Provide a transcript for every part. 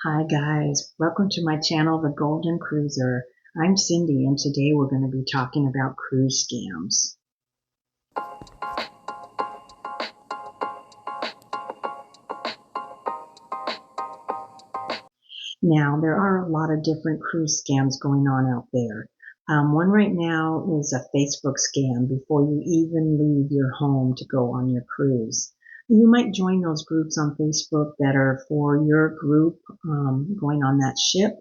Hi guys, welcome to my channel, The Golden Cruiser. I'm Cindy and today we're going to be talking about cruise scams. Now, there are a lot of different cruise scams going on out there. One right now is a Facebook scam before you even leave your home to go on your cruise. You might join those groups on Facebook that are for your group going on that ship.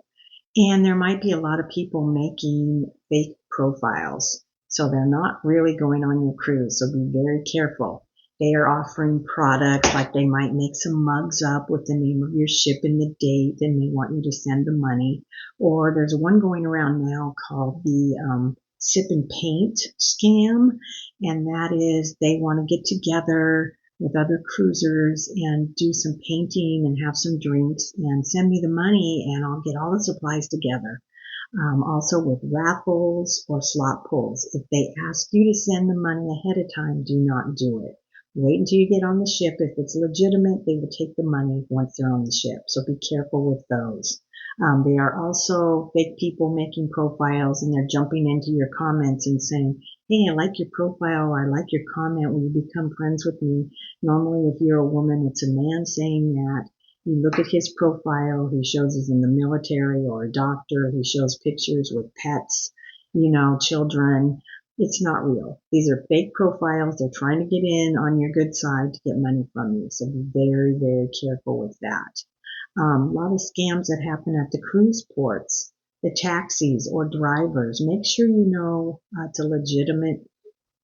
And there might be a lot of people making fake profiles. So they're not really going on your cruise. So be very careful. They are offering products like they might make some mugs up with the name of your ship and the date and they want you to send the money. Or there's one going around now called the sip and paint scam. And that is they want to get together with other cruisers and do some painting and have some drinks and send me the money and I'll get all the supplies together. Also with raffles or slot pulls. If they ask you to send the money ahead of time, do not do it. Wait until you get on the ship. If it's legitimate, they will take the money once they're on the ship. So be careful with those. They are also fake people making profiles and they're jumping into your comments and saying, hey, I like your profile, or I like your comment, will you become friends with me? Normally, if you're a woman, it's a man saying that. You look at his profile, he shows he's in the military or a doctor, he shows pictures with pets, children. It's not real. These are fake profiles. They're trying to get in on your good side to get money from you. So be very, very careful with that. A lot of scams that happen at the cruise ports, the taxis or drivers. Make sure you know it's a legitimate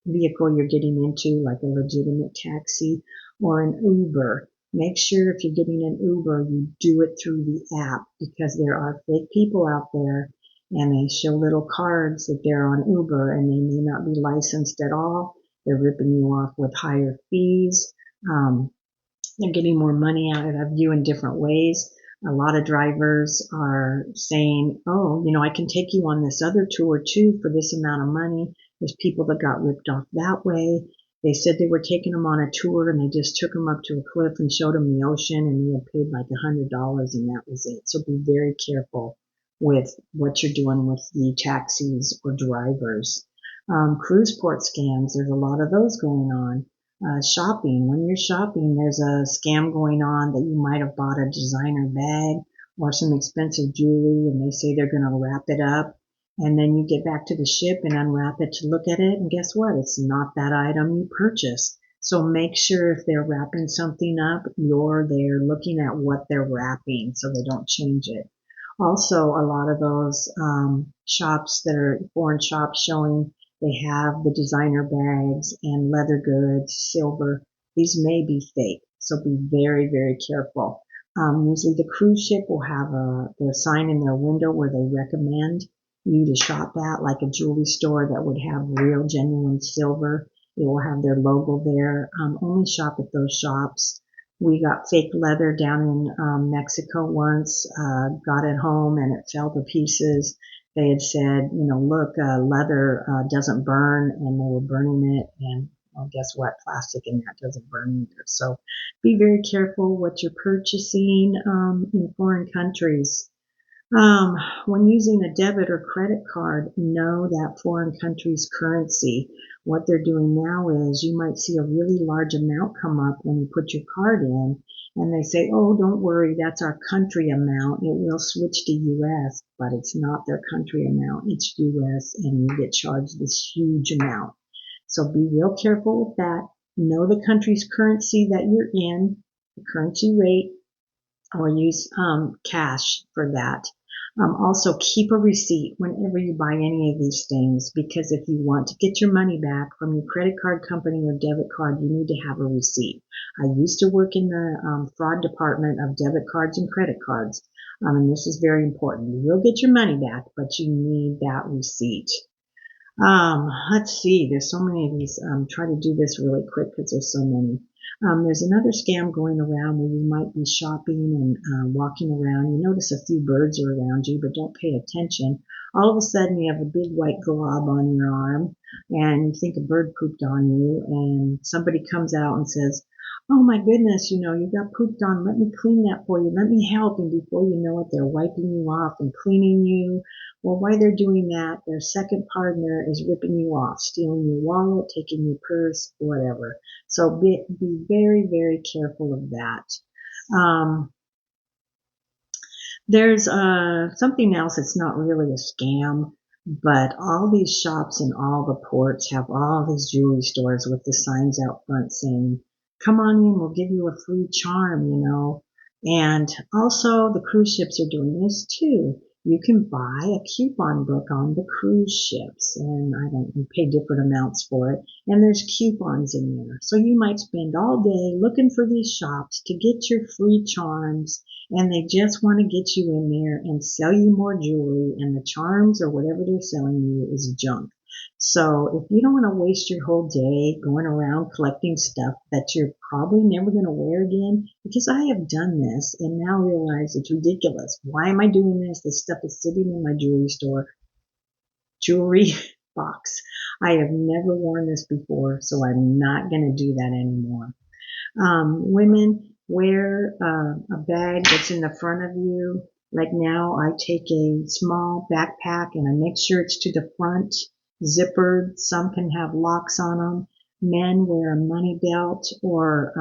vehicle you're getting into, like a legitimate taxi or an Uber. Make sure if you're getting an Uber, you do it through the app because there are fake people out there and they show little cards that they're on Uber and they may not be licensed at all. They're ripping you off with higher fees. Um, they're getting more money out of you in different ways. A lot of drivers are saying, oh, I can take you on this other tour too for this amount of money. There's people that got ripped off that way. They said they were taking them on a tour and they just took them up to a cliff and showed them the ocean and they had paid like $100 and that was it. So be very careful with what you're doing with the taxis or drivers. Cruise port scams, there's a lot of those going on. Shopping. When you're shopping, there's a scam going on that you might have bought a designer bag or some expensive jewelry and they say they're going to wrap it up. And then you get back to the ship and unwrap it to look at it. And guess what? It's not that item you purchased. So make sure if they're wrapping something up, you're there looking at what they're wrapping so they don't change it. Also, a lot of those shops that are foreign shops showing they have the designer bags and leather goods, silver. These may be fake, so be very, very careful. Usually the cruise ship will have their sign in their window where they recommend you to shop at, like a jewelry store that would have real, genuine silver. It will have their logo there. Only shop at those shops. We got fake leather down in Mexico once, got it home and it fell to pieces. They had said, look, leather doesn't burn, and they were burning it, and well, guess what? Plastic in that doesn't burn either. So be very careful what you're purchasing in foreign countries. Um, when using a debit or credit card, know that foreign countries' currency. What they're doing now is you might see a really large amount come up when you put your card in, and they say, oh, don't worry, that's our country amount. It will switch to US, but it's not their country amount. It's US, and you get charged this huge amount. So be real careful with that. Know the country's currency that you're in, the currency rate, or use cash for that. Also, keep a receipt whenever you buy any of these things because if you want to get your money back from your credit card company or debit card, you need to have a receipt. I used to work in the fraud department of debit cards and credit cards, and this is very important. You will get your money back, but you need that receipt. Let's see. There's so many of these. Try to do this really quick because there's so many. There's another scam going around where you might be shopping and walking around. You notice a few birds are around you, but don't pay attention. All of a sudden, you have a big white glob on your arm, and you think a bird pooped on you, and somebody comes out and says, oh my goodness, you got pooped on. Let me clean that for you. Let me help. And before you know it, they're wiping you off and cleaning you. Well, while they're doing that, their second partner is ripping you off, stealing your wallet, taking your purse, whatever. So be very, very careful of that. Um, there's something else that's not really a scam, but all these shops in all the ports have all these jewelry stores with the signs out front saying, come on in, we'll give you a free charm. And also the cruise ships are doing this too. You can buy a coupon book on the cruise ships, and I don't you pay different amounts for it. And there's coupons in there. So you might spend all day looking for these shops to get your free charms, and they just want to get you in there and sell you more jewelry, and the charms or whatever they're selling you is junk. So if you don't want to waste your whole day going around collecting stuff that you're probably never going to wear again, because I have done this and now realize it's ridiculous. Why am I doing this? This stuff is sitting in my jewelry box. I have never worn this before, so I'm not going to do that anymore. Women wear a bag that's in the front of you. Like now, I take a small backpack and I make sure it's to the front, zippered. Some can have locks on them. Men wear a money belt, or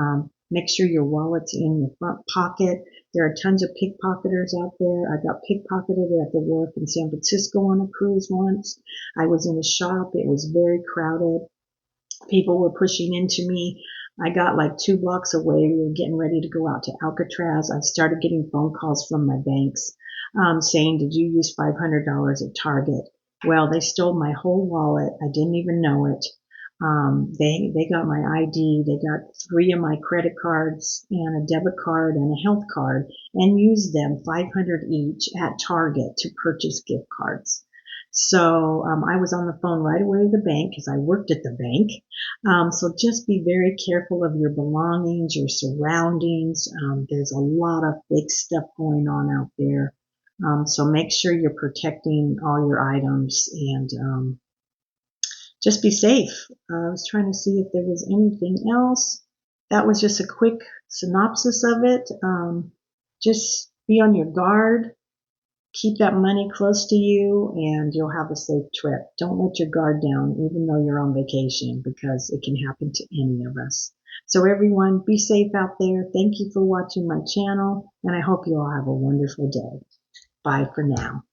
make sure your wallet's in your front pocket. There are tons of pickpocketers out there. I got pickpocketed at the wharf in San Francisco on a cruise once. I was in a shop. It was very crowded. People were pushing into me. I got like 2 blocks away. We were getting ready to go out to Alcatraz. I started getting phone calls from my banks saying, did you use $500 at Target? Well, they stole my whole wallet. I didn't even know it. They got my ID. They got 3 of my credit cards and a debit card and a health card, and used them $500 each at Target to purchase gift cards. So I was on the phone right away to the bank because I worked at the bank. So just be very careful of your belongings, your surroundings. There's a lot of fake stuff going on out there. So make sure you're protecting all your items, and just be safe. I was trying to see if there was anything else. That was just a quick synopsis of it. Just be on your guard. Keep that money close to you, and you'll have a safe trip. Don't let your guard down, even though you're on vacation, because it can happen to any of us. So everyone, be safe out there. Thank you for watching my channel, and I hope you all have a wonderful day. Bye for now.